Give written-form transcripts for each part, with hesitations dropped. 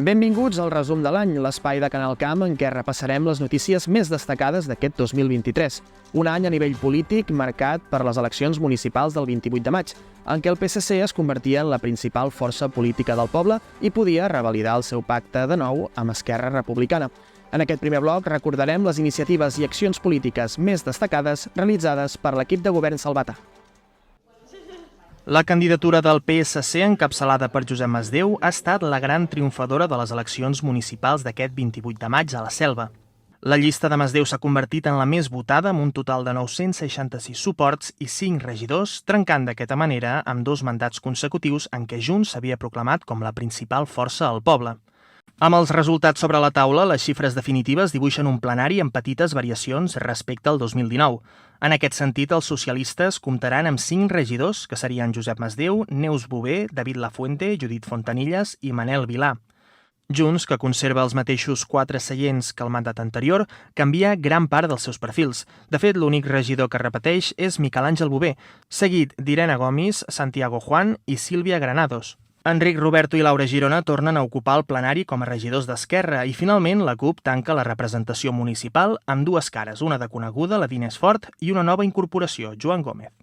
Benvinguts al resum de l'any, l'espai de Canal Camp en què repassarem les notícies més destacades d'aquest 2023. Un any a nivell polític marcat per les eleccions municipals del 28 de maig, en què el PSC es convertia en la principal força política del poble i podia revalidar el seu pacte de nou amb Esquerra Republicana. En aquest primer bloc recordarem les iniciatives i accions polítiques més destacades realitzades per l'equip de govern salvatà. La candidatura del PSC, encapçalada per Josep Masdeu, ha estat la gran triomfadora de les eleccions municipals d'aquest 28 de maig a la Selva. La llista de Masdeu s'ha convertit en la més votada amb un total de 966 suports i 5 regidors, trencant d'aquesta manera amb 2 mandats consecutius en què Junts s'havia proclamat com la principal força al poble. Amb els resultats sobre la taula, les xifres definitives dibuixen un plenari amb petites variacions respecte al 2019. En aquest sentit, els socialistes comptaran amb 5 regidors, que serien Josep Masdeu, Neus Bové, David Lafuente, Judit Fontanilles i Manel Vilà. Junts, que conserva els mateixos 4 seients que el mandat anterior, canvia gran part dels seus perfils. De fet, l'únic regidor que repeteix és Miquel Àngel Bové, seguit d'Irene Gomis, Santiago Juan i Sílvia Granados. Enric Roberto i Laura Girona tornen a ocupar el plenari com a regidors d'Esquerra i, finalment, la CUP tanca la representació municipal amb 2 cares, una de coneguda, la d'Inés Fort, i una nova incorporació, Joan Gómez.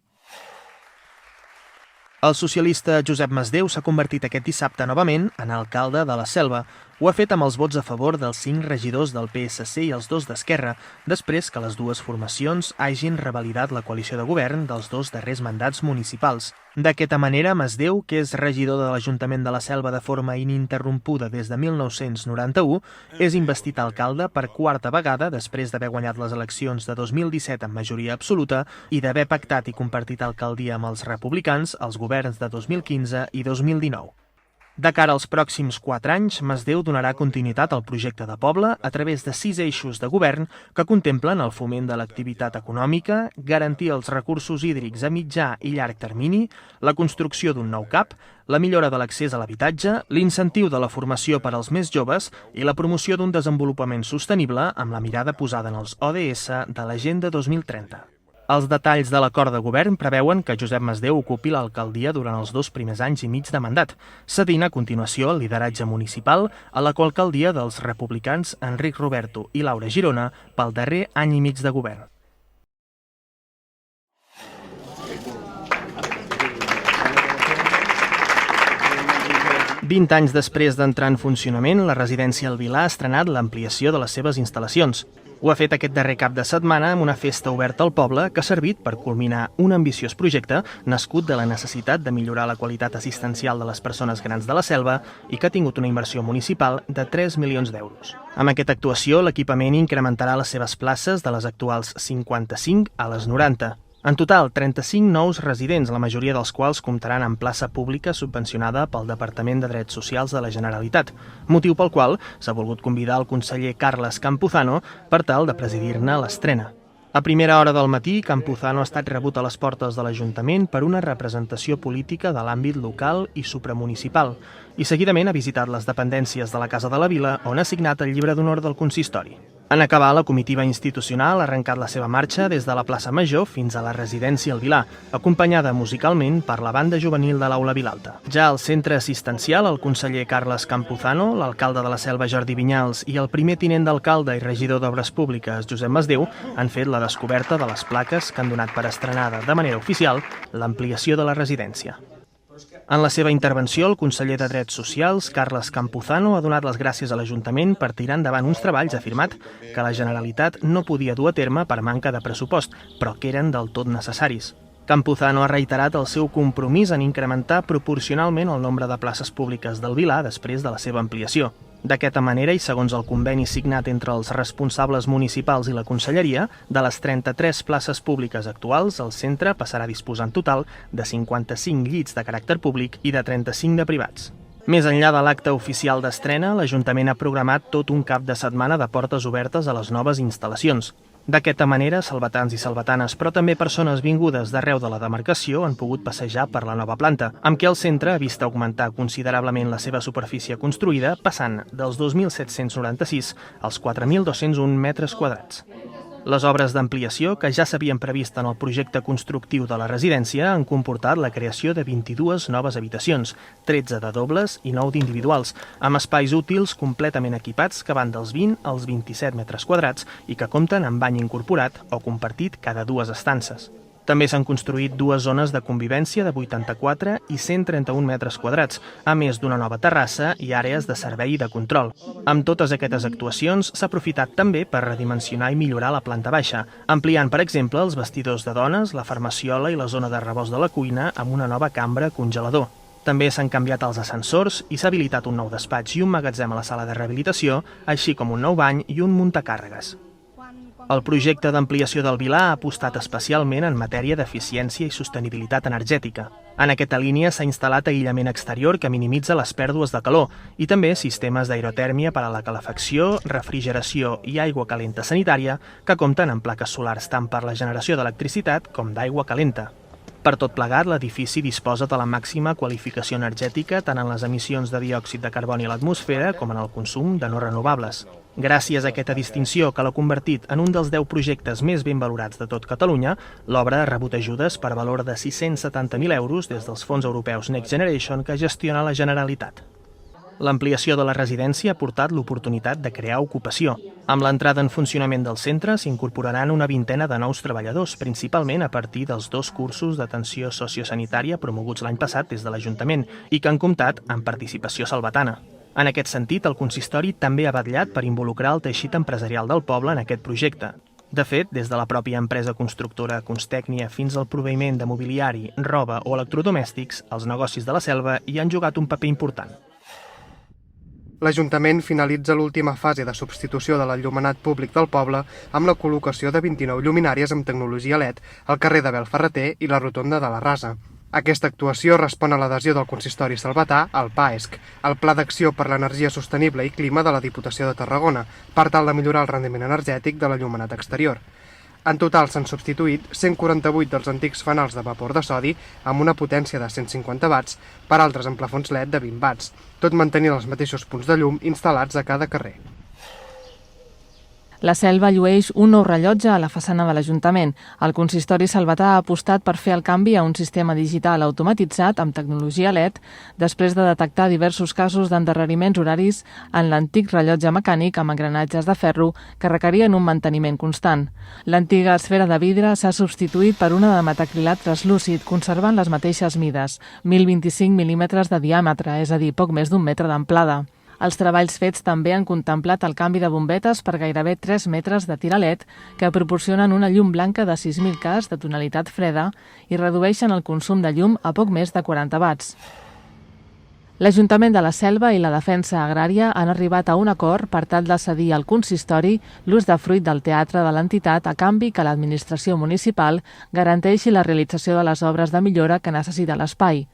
El socialista Josep Masdeu s'ha convertit aquest dissabte novament en alcalde de la Selva. Ho ha fet amb els vots a favor dels 5 regidors del PSC i els 2 d'Esquerra, després que les dues formacions hagin revalidat la coalició de govern dels 2 darrers mandats municipals. D'aquesta manera, Masdeu, que és regidor de l'Ajuntament de la Selva de forma ininterrompuda des de 1991, és investit alcalde per 4a vegada després d'haver guanyat les eleccions de 2017 amb majoria absoluta i d'haver pactat i compartit alcaldia amb els republicans als governs de 2015 i 2019. De cara als pròxims 4 anys, Masdeu donarà continuïtat al projecte de poble a través de 6 eixos de govern que contemplen el foment de l'activitat econòmica, garantir els recursos hídrics a mitjà i llarg termini, la construcció d'un nou CAP, la millora de l'accés a l'habitatge, l'incentiu de la formació per als més joves i la promoció d'un desenvolupament sostenible amb la mirada posada en els ODS de l'Agenda 2030. Els detalls de l'acord de govern preveuen que Josep Masdeu ocupi l'alcaldia durant els 2 primers anys i mig de mandat, cedint a continuació el lideratge municipal a la coalcaldia dels republicans Enric Roberto i Laura Girona pel darrer any i mig de govern. «20 anys després d'entrar en funcionament, la residència El Vilà ha estrenat l'ampliació de les seves instal·lacions. Ho ha fet aquest darrer cap de setmana amb una festa oberta al poble que ha servit per culminar un ambiciós projecte nascut de la necessitat de millorar la qualitat assistencial de les persones grans de la Selva i que ha tingut una inversió municipal de 3 milions d'euros. Amb aquesta actuació, l'equipament incrementarà les seves places de les actuals 55 a les 90. En total, 35 nous residents, la majoria dels quals comptaran amb plaça pública subvencionada pel Departament de Drets Socials de la Generalitat, motiu pel qual s'ha volgut convidar el conseller Carles Campuzano per tal de presidir-ne l'estrena. A primera hora del matí, Campuzano ha estat rebut a les portes de l'Ajuntament per una representació política de l'àmbit local i supramunicipal i seguidament ha visitat les dependències de la Casa de la Vila, on ha signat el llibre d'honor del consistori. En acabar, la comitiva institucional ha arrencat la seva marxa des de la plaça Major fins a la residència El Vilà, acompanyada musicalment per la banda juvenil de l'Aula Vilalta. Ja al centre assistencial, el conseller Carles Campuzano, l'alcalde de la Selva Jordi Vinyals i el primer tinent d'alcalde i regidor d'Obres Públiques Josep Masdeu han fet la descoberta de les plaques que han donat per estrenada de manera oficial l'ampliació de la residència. En la seva intervenció, el conseller de Drets Socials, Carles Campuzano, ha donat les gràcies a l'Ajuntament per tirar endavant uns treballs, ha afirmat que la Generalitat no podia dur a terme per manca de pressupost, però que eren del tot necessaris. Campuzano ha reiterat el seu compromís en incrementar proporcionalment el nombre de places públiques del Vilà després de la seva ampliació. D'aquesta manera, i segons el conveni signat entre els responsables municipals i la Conselleria, de les 33 places públiques actuals, el centre passarà a disposar en total de 55 llits de caràcter públic i de 35 de privats. Més enllà de l'acte oficial d'estrena, l'Ajuntament ha programat tot un cap de setmana de portes obertes a les noves instal·lacions. D'aquesta manera, salvatans i salvatanes, però també persones vingudes d'arreu de la demarcació han pogut passejar per la nova planta, amb què el centre ha vist augmentar considerablement la seva superfície construïda, passant dels 2.796 als 4.201 metres quadrats. Les obres d'ampliació, que ja s'havien previst en el projecte constructiu de la residència, han comportat la creació de 22 noves habitacions, 13 de dobles i 9 d'individuals, amb espais útils completament equipats que van dels 20 als 27 metres quadrats i que compten amb bany incorporat o compartit cada dues estances. També s'han construït dues zones de convivència de 84 i 131 metres quadrats, a més d'una nova terrassa i àrees de servei i de control. Amb totes aquestes actuacions s'ha aprofitat també per redimensionar i millorar la planta baixa, ampliant, per exemple, els vestidors de dones, la farmaciola i la zona de rebost de la cuina amb una nova cambra congelador. També s'han canviat els ascensors i s'ha habilitat un nou despatx i un magatzem a la sala de rehabilitació, així com un nou bany i un muntacàrregues. El projecte d'ampliació del Vilar ha apostat especialment en matèria d'eficiència i sostenibilitat energètica. En aquesta línia s'ha instal·lat aïllament exterior que minimitza les pèrdues de calor i també sistemes d'aerotèrmia per a la calefacció, refrigeració i aigua calenta sanitària que compten amb plaques solars tant per la generació d'electricitat com d'aigua calenta. Per tot plegat, l'edifici disposa de la màxima qualificació energètica tant en les emissions de diòxid de carboni a l'atmosfera com en el consum de no renovables. Gràcies a aquesta distinció que l'ha convertit en un dels 10 projectes més ben valorats de tot Catalunya, l'obra ha rebut ajudes per valor de 670.000 euros des dels fons europeus Next Generation que gestiona la Generalitat. L'ampliació de la residència ha portat l'oportunitat de crear ocupació. Amb l'entrada en funcionament del centre s'incorporaran una vintena de nous treballadors, principalment a partir dels 2 cursos d'atenció sociosanitària promoguts l'any passat des de l'Ajuntament i que han comptat amb participació salvatana. En aquest sentit, el consistori també ha vetllat per involucrar el teixit empresarial del poble en aquest projecte. De fet, des de la pròpia empresa constructora Constècnia fins al proveïment de mobiliari, roba o electrodomèstics, els negocis de la Selva hi han jugat un paper important. L'Ajuntament finalitza l'última fase de substitució de l'enllumenat públic del poble amb la col·locació de 29 lluminàries amb tecnologia LED al carrer de Belferreter i la rotonda de la Rasa. Aquesta actuació respon a l'adhesió del consistori salvatà al PAESC, el Pla d'Acció per l'Energia Sostenible i Clima de la Diputació de Tarragona, per tal de millorar el rendiment energètic de l'enllumenat exterior. En total s'han substituït 148 dels antics fanals de vapor de sodi amb una potència de 150 watts per altres amb plafons LED de 20 watts, tot mantenint els mateixos punts de llum instal·lats a cada carrer. La Selva llueix un nou rellotge a la façana de l'Ajuntament. El consistori salvatà ha apostat per fer el canvi a un sistema digital automatitzat amb tecnologia LED després de detectar diversos casos d'endarreriments horaris en l'antic rellotge mecànic amb engranatges de ferro que requerien un manteniment constant. L'antiga esfera de vidre s'ha substituït per una de metacrilat translúcid, conservant les mateixes mides, 1.025 mil·límetres de diàmetre, és a dir, poc més d'un metre d'amplada. Els treballs fets també han contemplat el canvi de bombetes per gairebé 3 metres de tir LED que proporcionen una llum blanca de 6.000 K de tonalitat freda i redueixen el consum de llum a poc més de 40 watts. L'Ajuntament de la Selva i la Defensa Agrària han arribat a un acord per tal de cedir al consistori l'usdefruit del teatre de l'entitat a canvi que l'administració municipal garanteixi la realització de les obres de millora que necessita l'espai.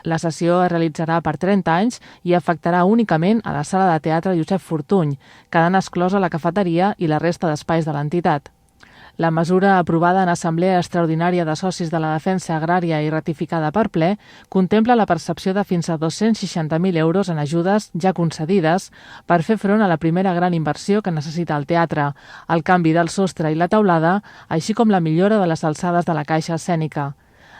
La cessió es realitzarà per 30 anys i afectarà únicament a la sala de teatre Josep Fortuny, quedant exclosa la cafeteria i la resta d'espais de l'entitat. La mesura aprovada en Assemblea Extraordinària de Socis de la Defensa Agrària i ratificada per ple contempla la percepció de fins a 260.000 euros en ajudes ja concedides per fer front a la primera gran inversió que necessita el teatre, el canvi del sostre i la teulada, així com la millora de les alçades de la caixa escènica.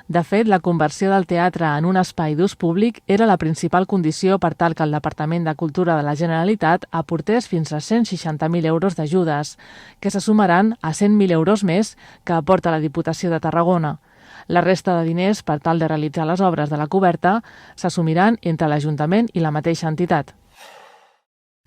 De fet, la conversió del teatre en un espai d'ús públic era la principal condició per tal que el Departament de Cultura de la Generalitat aportés fins a 160.000 euros d'ajudes, que se sumaran a 100.000 euros més que aporta la Diputació de Tarragona. La resta de diners per tal de realitzar les obres de la coberta s'assumiran entre l'Ajuntament i la mateixa entitat.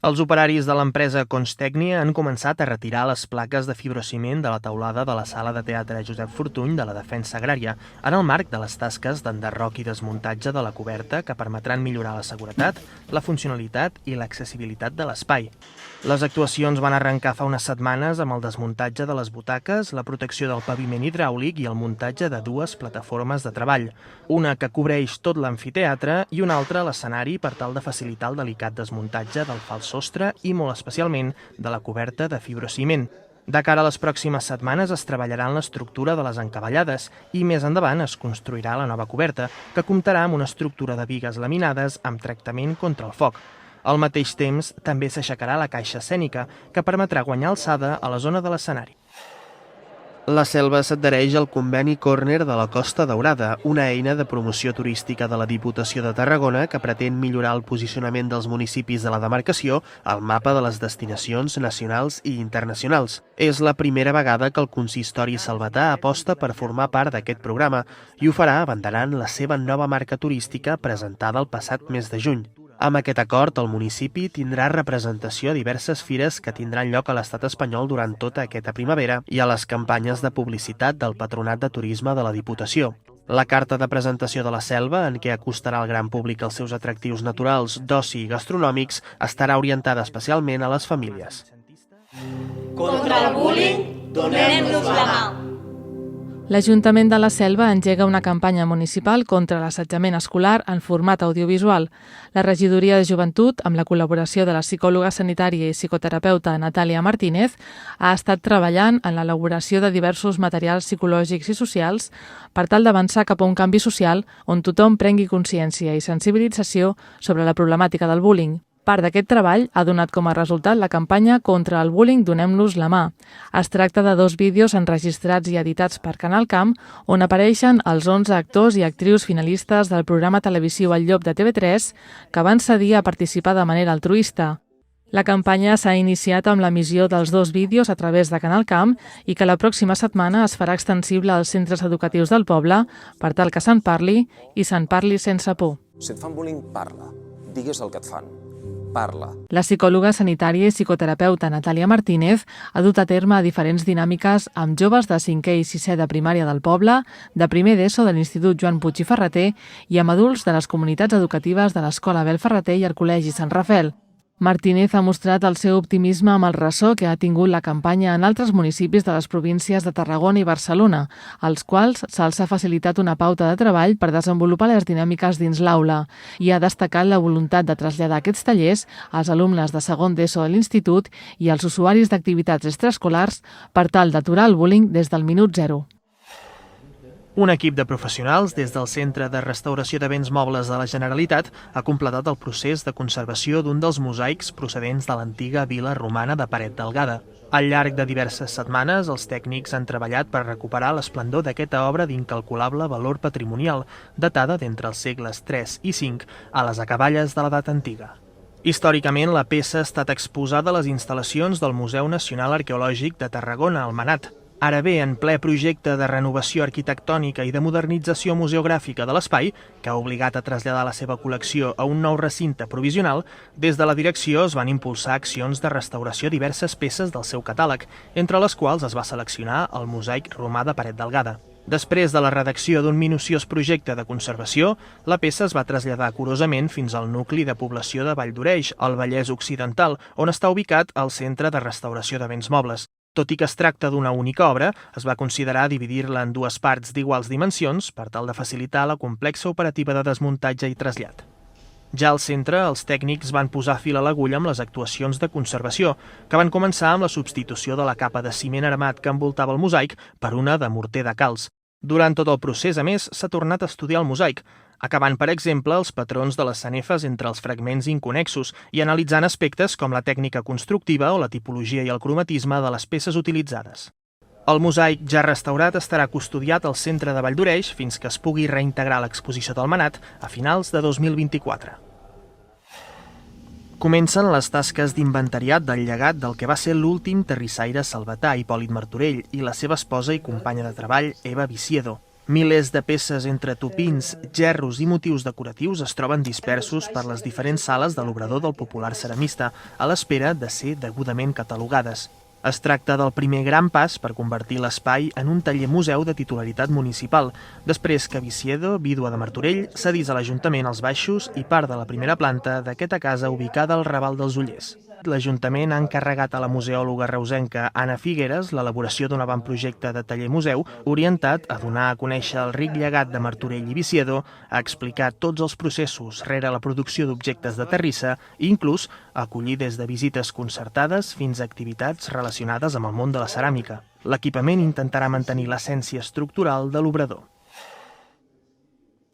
Els operaris de l'empresa Constècnia han començat a retirar les plaques de fibrociment de la teulada de la sala de teatre Josep Fortuny de la Defensa Agrària en el marc de les tasques d'enderroc i desmuntatge de la coberta que permetran millorar la seguretat, la funcionalitat i l'accessibilitat de l'espai. Les actuacions van arrencar fa unes setmanes amb el desmuntatge de les butaques, la protecció del paviment hidràulic i el muntatge de 2 plataformes de treball, una que cobreix tot l'amfiteatre i una altra l'escenari per tal de facilitar el delicat desmuntatge del fals sostre i molt especialment de la coberta de fibrociment. De cara a les pròximes setmanes es treballarà en l'estructura de les encavallades i més endavant es construirà la nova coberta, que comptarà amb una estructura de bigues laminades amb tractament contra el foc. Al mateix temps, també s'aixecarà la caixa escènica, que permetrà guanyar alçada a la zona de l'escenari. La Selva s'adhereix al conveni Corner de la Costa Daurada, una eina de promoció turística de la Diputació de Tarragona que pretén millorar el posicionament dels municipis de la demarcació al mapa de les destinacions nacionals i internacionals. És la primera vegada que el consistori salvatà aposta per formar part d'aquest programa i ho farà abanderant la seva nova marca turística presentada el passat mes de juny. Amb aquest acord, el municipi tindrà representació a diverses fires que tindran lloc a l'estat espanyol durant tota aquesta primavera i a les campanyes de publicitat del Patronat de Turisme de la Diputació. La carta de presentació de la Selva, en què acostarà al gran públic els seus atractius naturals, d'oci i gastronòmics, estarà orientada especialment a les famílies. Contra el bullying, donem-nos la mà. L'Ajuntament de la Selva engega una campanya municipal contra l'assetjament escolar en format audiovisual. La Regidoria de Joventut, amb la col·laboració de la psicòloga sanitària i psicoterapeuta Natàlia Martínez, ha estat treballant en l'elaboració de diversos materials psicològics i socials per tal d'avançar cap a un canvi social on tothom prengui consciència i sensibilització sobre la problemàtica del bullying. Part d'aquest treball ha donat com a resultat la campanya contra el bullying Donem-los la mà. Es tracta de 2 vídeos enregistrats i editats per Canal Camp on apareixen els 11 actors i actrius finalistes del programa televisiu El Llop de TV3 que van cedir a participar de manera altruista. La campanya s'ha iniciat amb l'emissió dels 2 vídeos a través de Canal Camp i que la pròxima setmana es farà extensible als centres educatius del poble per tal que se'n parli i se'n parli sense por. Si et fan bullying, parla. Digues el que et fan. Parla. La psicòloga sanitària i psicoterapeuta Natàlia Martínez ha dut a terme diferents dinàmiques amb joves de 5è i 6è de primària del poble, de primer d'ESO de l'Institut Joan Puig i Ferrater i amb adults de les comunitats educatives de l'Escola Abel Ferrater i el Col·legi Sant Rafael. Martínez ha mostrat el seu optimisme amb el ressò que ha tingut la campanya en altres municipis de les províncies de Tarragona i Barcelona, als quals se'ls ha facilitat una pauta de treball per desenvolupar les dinàmiques dins l'aula i ha destacat la voluntat de traslladar aquests tallers als alumnes de segon d'ESO de l'Institut i als usuaris d'activitats extraescolars per tal d'aturar el bullying des del minut 0. Un equip de professionals des del Centre de Restauració de Béns Mobles de la Generalitat ha completat el procés de conservació d'un dels mosaics procedents de l'antiga vila romana de Paret Delgada. Al llarg de diverses setmanes, els tècnics han treballat per recuperar l'esplendor d'aquesta obra d'incalculable valor patrimonial, datada d'entre els segles III i V a les acaballes de l'edat antiga. Històricament, la peça ha estat exposada a les instal·lacions del Museu Nacional Arqueològic de Tarragona, al Manat. Ara bé, en ple projecte de renovació arquitectònica i de modernització museogràfica de l'espai, que ha obligat a traslladar la seva col·lecció a un nou recinte provisional, des de la direcció es van impulsar accions de restauració a diverses peces del seu catàleg, entre les quals es va seleccionar el mosaic romà de Paret Delgada. Després de la redacció d'un minuciós projecte de conservació, la peça es va traslladar curosament fins al nucli de població de Valldoreix, al Vallès Occidental, on està ubicat el Centre de Restauració de Béns Mobles. Tot i que es tracta d'una única obra, es va considerar dividir-la en 2 parts d'iguals dimensions per tal de facilitar la complexa operativa de desmuntatge i trasllat. Ja al centre, els tècnics van posar fil a l'agulla amb les actuacions de conservació, que van començar amb la substitució de la capa de ciment armat que envoltava el mosaic per una de morter de calç. Durant tot el procés, a més, s'ha tornat a estudiar el mosaic, acabant, per exemple, els patrons de les sanefes entre els fragments inconnexos i analitzant aspectes com la tècnica constructiva o la tipologia i el cromatisme de les peces utilitzades. El mosaic ja restaurat estarà custodiat al centre de Valldoreix fins que es pugui reintegrar a l'exposició del Manat a finals de 2024. Comencen les tasques d'inventariat del llegat del que va ser l'últim terrissaire salvatà, Hipòlit Martorell, i la seva esposa i companya de treball, Eva Viciedo. Milers de peces entre tupins, gerros i motius decoratius es troben dispersos per les diferents sales de l'obrador del popular ceramista, a l'espera de ser degudament catalogades. Es tracta del primer gran pas per convertir l'espai en un taller-museu de titularitat municipal, després que Viciedo, vídua de Martorell, cedís a l'Ajuntament els baixos i part de la primera planta d'aquesta casa ubicada al Raval dels Ollers. L'Ajuntament ha encarregat a la museòloga reusenca Anna Figueres l'elaboració d'un avantprojecte de taller-museu orientat a donar a conèixer el ric llegat de Martorell i Viciedo, a explicar tots els processos rere la producció d'objectes de terrissa i inclús a acollir des de visites concertades fins a activitats relacionades amb el món de la ceràmica. L'equipament intentarà mantenir l'essència estructural de l'obrador.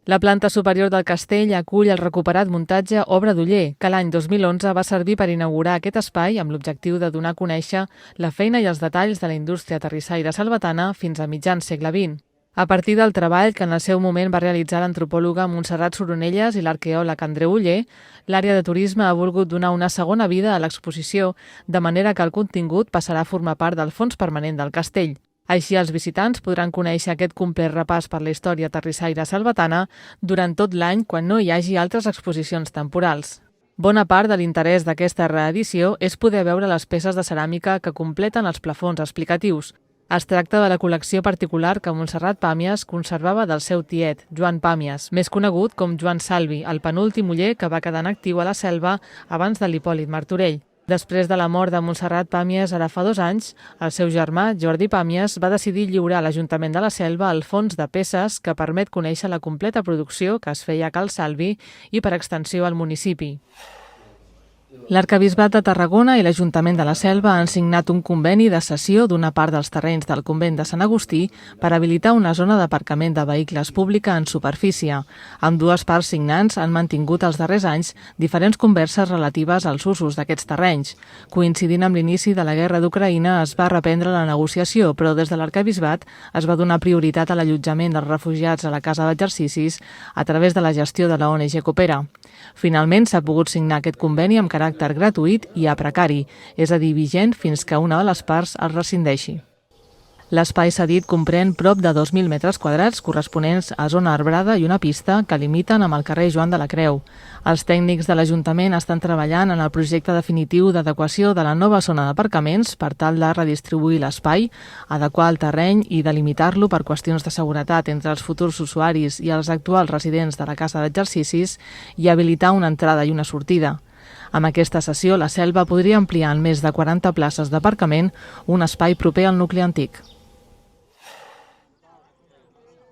La planta superior del castell acull el recuperat muntatge Obra d'Oller, que l'any 2011 va servir per inaugurar aquest espai amb l'objectiu de donar a conèixer la feina i els detalls de la indústria terrissaire salvatana fins a mitjans segle XX. A partir del treball que en el seu moment va realitzar l'antropòloga Montserrat Soronelles i l'arqueòleg Andreu Oller, l'àrea de turisme ha volgut donar una segona vida a l'exposició, de manera que el contingut passarà a formar part del fons permanent del castell. Així, els visitants podran conèixer aquest complet repàs per la història terrissaire salvatana durant tot l'any quan no hi hagi altres exposicions temporals. Bona part de l'interès d'aquesta reedició és poder veure les peces de ceràmica que completen els plafons explicatius. Es tracta de la col·lecció particular que Montserrat Pàmies conservava del seu tiet, Joan Pàmies, més conegut com Joan Salvi, el penúltim oller que va quedar en actiu a la Selva abans de l'Hipòlit Martorell. Després de la mort de Montserrat Pàmies ara fa 2 anys, el seu germà, Jordi Pàmies, va decidir lliurar a l'Ajuntament de la Selva el fons de peces que permet conèixer la completa producció que es feia a Cal Salvi i, per extensió, al municipi. L'Arquebisbat de Tarragona i l'Ajuntament de la Selva han signat un conveni de cessió d'una part dels terrenys del convent de Sant Agustí per habilitar una zona d'aparcament de vehicles pública en superfície. Ambdues parts signants han mantingut els darrers anys diferents converses relatives als usos d'aquests terrenys. Coincidint amb l'inici de la guerra d'Ucraïna es va reprendre la negociació, però des de l'Arquebisbat es va donar prioritat a l'allotjament dels refugiats a la Casa d'Exercicis a través de la gestió de la ONG Coopera. Finalment s'ha pogut signar aquest conveni amb caràcter gratuït i a precari, és a dir, vigent fins que una de les parts el rescindeixi. L'espai cedit comprèn prop de 2.000 metres quadrats corresponents a zona arbrada i una pista que limiten amb el carrer Joan de la Creu. Els tècnics de l'Ajuntament estan treballant en el projecte definitiu d'adequació de la nova zona d'aparcaments per tal de redistribuir l'espai, adequar el terreny i delimitar-lo per qüestions de seguretat entre els futurs usuaris i els actuals residents de la Casa d'Exercicis i habilitar una entrada i una sortida. Amb aquesta cessió, la Selva podria ampliar en més de 40 places d'aparcament un espai proper al nucli antic.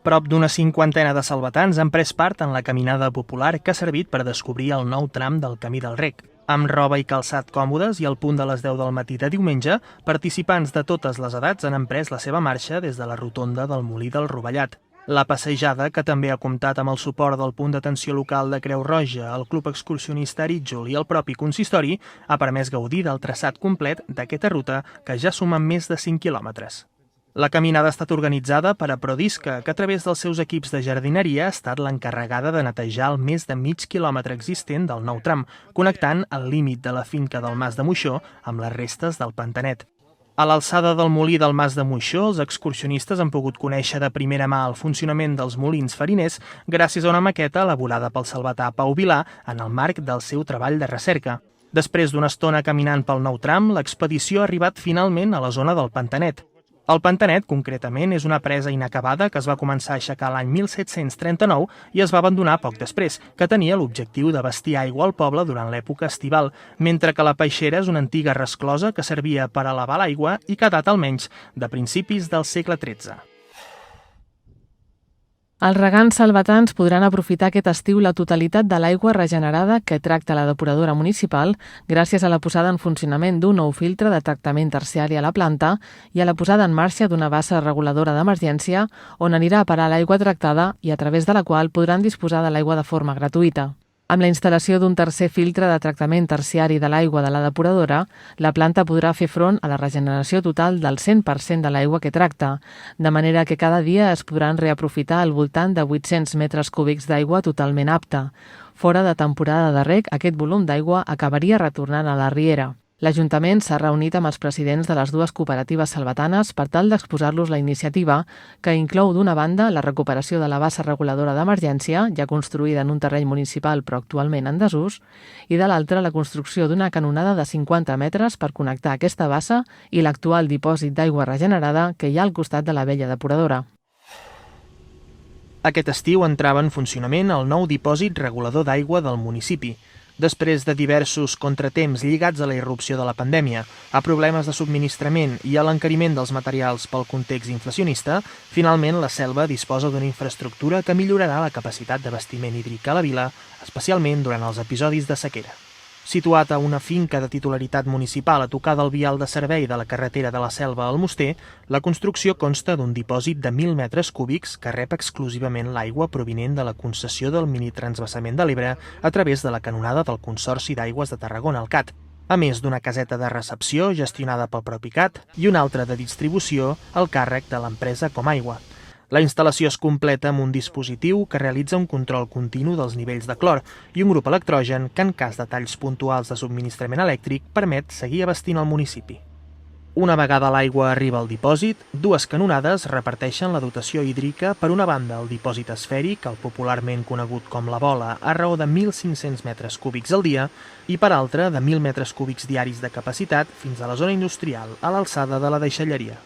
Prop d'una 50ena de salvatans han pres part en la caminada popular que ha servit per descobrir el nou tram del Camí del Rec. Amb roba i calçat còmodes i al punt de les 10 del matí de diumenge, participants de totes les edats han emprès la seva marxa des de la rotonda del Molí del Rovellat. La passejada, que també ha comptat amb el suport del punt d'atenció local de Creu Roja, el Club Excursionista Arítjol i el propi consistori, ha permès gaudir del traçat complet d'aquesta ruta que ja suma més de 5 quilòmetres. La caminada ha estat organitzada per Aprodisca, que a través dels seus equips de jardineria ha estat l'encarregada de netejar el més de mig quilòmetre existent del nou tram, connectant el límit de la finca del Mas de Moixó amb les restes del Pantanet. A l'alçada del molí del Mas de Moixó, els excursionistes han pogut conèixer de primera mà el funcionament dels molins fariners gràcies a una maqueta elaborada pel salvatà Pau Vilà en el marc del seu treball de recerca. Després d'una estona caminant pel nou tram, l'expedició ha arribat finalment a la zona del Pantanet. El Pantanet, concretament, és una presa inacabada que es va començar a aixecar l'any 1739 i es va abandonar poc després, que tenia l'objectiu d'abastir aigua al poble durant l'època estival, mentre que la peixera és una antiga resclosa que servia per elevar l'aigua i que data almenys de principis del segle XIII. Els regants salvatans podran aprofitar aquest estiu la totalitat de l'aigua regenerada que tracta la depuradora municipal gràcies a la posada en funcionament d'un nou filtre de tractament terciari a la planta i a la posada en marxa d'una bassa reguladora d'emergència on anirà a parar l'aigua tractada i a través de la qual podran disposar de l'aigua de forma gratuïta. Amb la instal·lació d'un tercer filtre de tractament terciari de l'aigua de la depuradora, la planta podrà fer front a la regeneració total del 100% de l'aigua que tracta, de manera que cada dia es podran reaprofitar al voltant de 800 metres cúbics d'aigua totalment apta. Fora de temporada de reg, aquest volum d'aigua acabaria retornant a la riera. L'Ajuntament s'ha reunit amb els presidents de les dues cooperatives salvatanes per tal d'exposar-los la iniciativa, que inclou d'una banda la recuperació de la bassa reguladora d'emergència, ja construïda en un terreny municipal però actualment en desús, i de l'altra la construcció d'una canonada de 50 metres per connectar aquesta bassa i l'actual dipòsit d'aigua regenerada que hi ha al costat de la vella depuradora. Aquest estiu entrava en funcionament el nou dipòsit regulador d'aigua del municipi. Després de diversos contratemps lligats a la irrupció de la pandèmia, a problemes de subministrament i a l'encariment dels materials pel context inflacionista, finalment la Selva disposa d'una infraestructura que millorarà la capacitat d'abastiment hídric a la vila, especialment durant els episodis de sequera. Situat a una finca de titularitat municipal a tocar del vial de servei de la carretera de la Selva a Almoster, la construcció consta d'un dipòsit de 1.000 metres cúbics que rep exclusivament l'aigua provinent de la concessió del minitransvasament de l'Ebre a través de la canonada del Consorci d'Aigües de Tarragona, el CAT, a més d'una caseta de recepció gestionada pel propi CAT i una altra de distribució al càrrec de l'empresa Comaigua. La instal·lació es completa amb un dispositiu que realitza un control continu dels nivells de clor i un grup electrogen que, en cas de talls puntuals de subministrament elèctric, permet seguir abastint el municipi. Una vegada l'aigua arriba al dipòsit, dues canonades reparteixen la dotació hídrica per una banda el dipòsit esfèric, el popularment conegut com la bola, a raó de 1.500 metres cúbics al dia, i per altra de 1.000 metres cúbics diaris de capacitat fins a la zona industrial, a l'alçada de la deixalleria.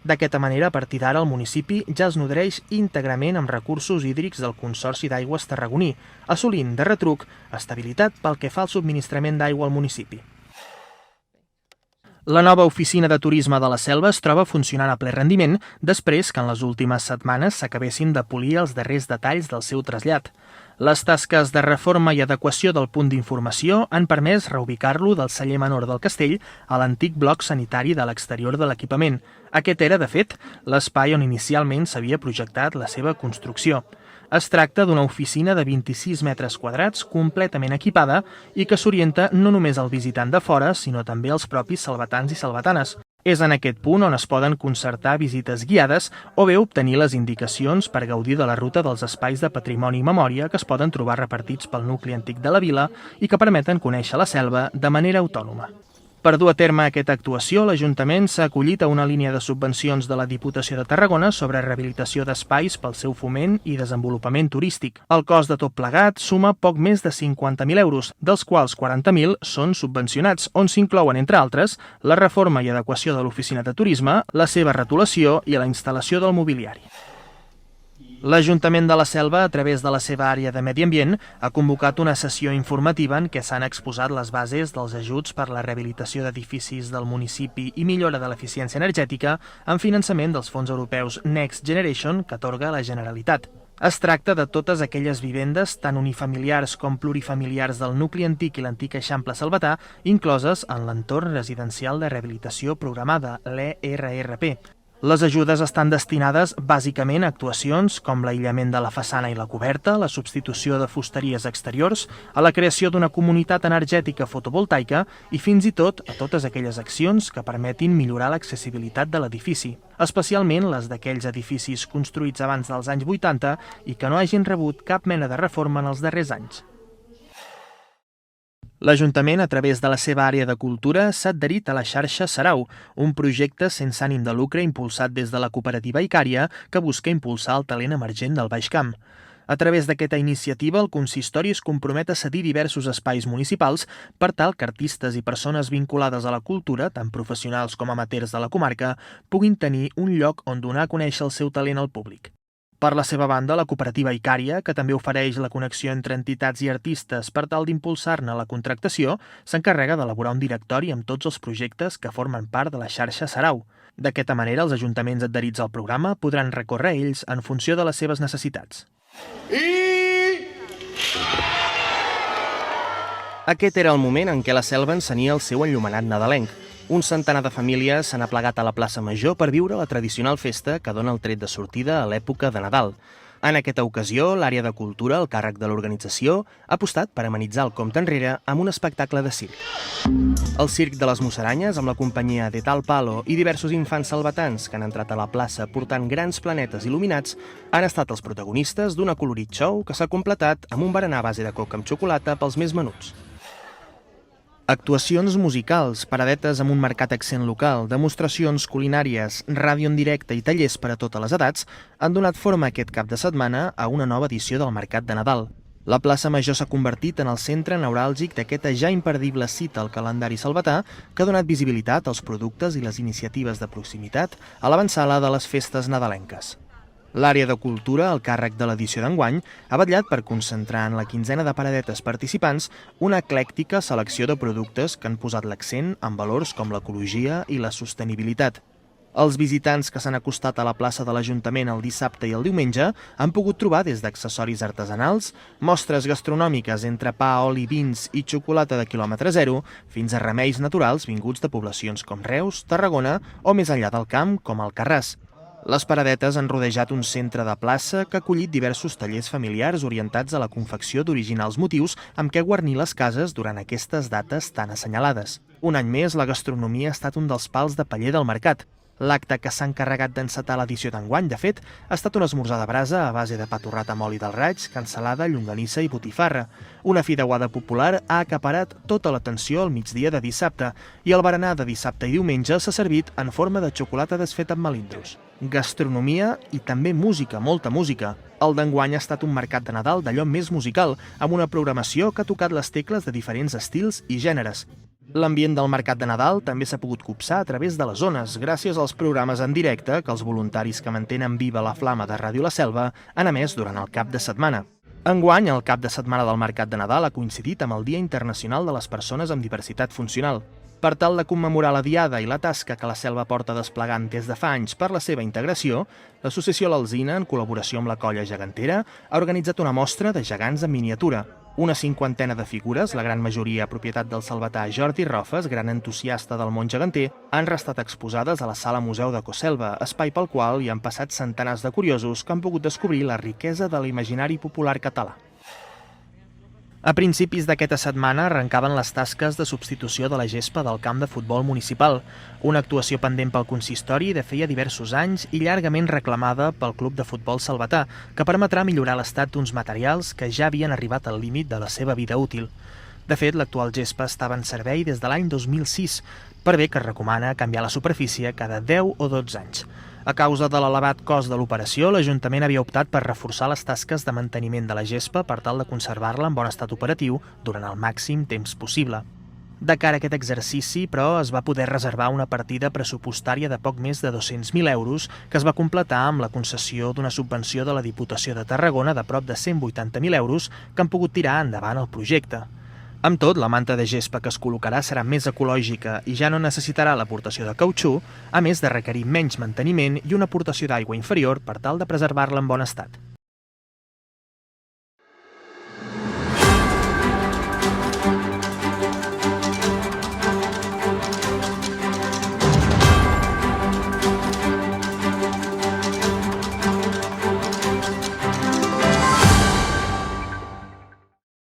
D'aquesta manera, a partir d'ara, el municipi ja es nodreix íntegrament amb recursos hídrics del Consorci d'Aigües Tarragoní, assolint, de retruc, estabilitat pel que fa al subministrament d'aigua al municipi. La nova oficina de turisme de la Selva es troba funcionant a ple rendiment després que en les últimes setmanes s'acabessin de polir els darrers detalls del seu trasllat. Les tasques de reforma i adequació del punt d'informació han permès reubicar-lo del celler menor del castell a l'antic bloc sanitari de l'exterior de l'equipament. Aquest era, de fet, l'espai on inicialment s'havia projectat la seva construcció. Es tracta d'una oficina de 26 metres quadrats completament equipada i que s'orienta no només al visitant de fora, sinó també als propis salvatans i salvatanes. És en aquest punt on es poden concertar visites guiades o bé obtenir les indicacions per gaudir de la ruta dels espais de patrimoni i memòria que es poden trobar repartits pel nucli antic de la vila i que permeten conèixer la selva de manera autònoma. Per dur a terme aquesta actuació, l'Ajuntament s'ha acollit a una línia de subvencions de la Diputació de Tarragona sobre rehabilitació d'espais pel seu foment i desenvolupament turístic. El cost de tot plegat suma poc més de 50.000 euros, dels quals 40.000 són subvencionats, on s'inclouen, entre altres, la reforma i adequació de l'oficina de turisme, la seva retolació i la instal·lació del mobiliari. L'Ajuntament de la Selva, a través de la seva àrea de Medi Ambient, ha convocat una sessió informativa en què s'han exposat les bases dels ajuts per la rehabilitació d'edificis del municipi i millora de l'eficiència energètica amb finançament dels fons europeus Next Generation que atorga la Generalitat. Es tracta de totes aquelles vivendes, tant unifamiliars com plurifamiliars del nucli antic i l'antic Eixample Salvatà, incloses en l'entorn residencial de rehabilitació programada, l'ERRP. Les ajudes estan destinades bàsicament a actuacions com l'aïllament de la façana i la coberta, la substitució de fusteries exteriors, a la creació d'una comunitat energètica fotovoltaica i fins i tot a totes aquelles accions que permetin millorar l'accessibilitat de l'edifici, especialment les d'aquells edificis construïts abans dels anys 80 i que no hagin rebut cap mena de reforma en els darrers anys. L'Ajuntament, a través de la seva àrea de cultura, s'ha adherit a la xarxa Sarau, un projecte sense ànim de lucre impulsat des de la cooperativa Icària que busca impulsar el talent emergent del Baix Camp. A través d'aquesta iniciativa, el consistori es compromet a cedir diversos espais municipals per tal que artistes i persones vinculades a la cultura, tant professionals com amateurs de la comarca, puguin tenir un lloc on donar a conèixer el seu talent al públic. Per la seva banda, la cooperativa Icària, que també ofereix la connexió entre entitats i artistes per tal d'impulsar-ne la contractació, s'encarrega d'elaborar un directori amb tots els projectes que formen part de la xarxa Sarau. D'aquesta manera, els ajuntaments adherits al programa podran recórrer a ells en funció de les seves necessitats. Aquest era el moment en què la Selva encenia el seu enllumenat nadalenc. Un centenar de famílies s'han aplegat a la plaça Major per viure la tradicional festa que dona el tret de sortida a l'època de Nadal. En aquesta ocasió, l'àrea de cultura, al càrrec de l'organització, ha apostat per amenitzar el compte enrere amb un espectacle de circ. El Circ de les Musaranyes, amb la companyia de Tal Palo i diversos infants salvatans que han entrat a la plaça portant grans planetes il·luminats, han estat els protagonistes d'un acolorit show que s'ha completat amb un berenar a base de coca amb xocolata pels més menuts. Actuacions musicals, paradetes amb un marcat accent local, demostracions culinàries, ràdio en directe i tallers per a totes les edats han donat forma aquest cap de setmana a una nova edició del Mercat de Nadal. La plaça Major s'ha convertit en el centre neuràlgic d'aquesta ja imperdible cita al calendari salvatà que ha donat visibilitat als productes i les iniciatives de proximitat a l'avançada de les festes nadalenques. L'àrea de cultura, al càrrec de l'edició d'enguany, ha vetllat per concentrar en la quinzena de paradetes participants una eclèctica selecció de productes que han posat l'accent en valors com l'ecologia i la sostenibilitat. Els visitants que s'han acostat a la plaça de l'Ajuntament el dissabte i el diumenge han pogut trobar des d'accessoris artesanals, mostres gastronòmiques entre pa, oli, vins i xocolata de quilòmetre zero, fins a remeis naturals vinguts de poblacions com Reus, Tarragona o més enllà del camp, com Alcarràs. Les paradetes han rodejat un centre de plaça que ha acollit diversos tallers familiars orientats a la confecció d'originals motius amb què guarnir les cases durant aquestes dates tan assenyalades. Un any més, la gastronomia ha estat un dels pals de paller del mercat. L'acte que s'ha encarregat d'encetar l'edició d'enguany, de fet, ha estat un esmorzar de brasa a base de pa torrat amb oli del raig, cansalada, llonganissa i botifarra. Una fideuada popular ha acaparat tota l'atenció al migdia de dissabte i el berenar de dissabte i diumenge s'ha servit en forma de xocolata desfeta amb melindros. Gastronomia i també música, molta música. El d'enguany ha estat un mercat de Nadal d'allò més musical, amb una programació que ha tocat les tecles de diferents estils i gèneres. L'ambient del mercat de Nadal també s'ha pogut copsar a través de les ones, gràcies als programes en directe que els voluntaris que mantenen viva la flama de Ràdio La Selva han emès durant el cap de setmana. Enguany, el cap de setmana del mercat de Nadal ha coincidit amb el Dia Internacional de les Persones amb Diversitat Funcional. Per tal de commemorar la diada i la tasca que la Selva porta desplegant des de fa anys per la seva integració, l'associació L'Alzina, en col·laboració amb la colla gegantera, ha organitzat una mostra de gegants en miniatura. Una 50ena de figures, la gran majoria propietat del salvatà Jordi Rofes, gran entusiasta del món geganter, han restat exposades a la Sala Museu de Coselva, espai pel qual hi han passat centenars de curiosos que han pogut descobrir la riquesa de l'imaginari popular català. A principis d'aquesta setmana arrencaven les tasques de substitució de la gespa del camp de futbol municipal, una actuació pendent pel consistori de feia diversos anys i llargament reclamada pel Club de Futbol Salvatà, que permetrà millorar l'estat d'uns materials que ja havien arribat al límit de la seva vida útil. De fet, l'actual gespa estava en servei des de l'any 2006, per bé que es recomana canviar la superfície cada 10 o 12 anys. A causa de l'elevat cost de l'operació, l'Ajuntament havia optat per reforçar les tasques de manteniment de la gespa per tal de conservar-la en bon estat operatiu durant el màxim temps possible. De cara a aquest exercici, però, es va poder reservar una partida pressupostària de poc més de 200.000 euros que es va completar amb la concessió d'una subvenció de la Diputació de Tarragona de prop de 180.000 euros que han pogut tirar endavant el projecte. Amb tot, la manta de gespa que es col·locarà serà més ecològica i ja no necessitarà l'aportació de cautxú, a més de requerir menys manteniment i una aportació d'aigua inferior per tal de preservar-la en bon estat.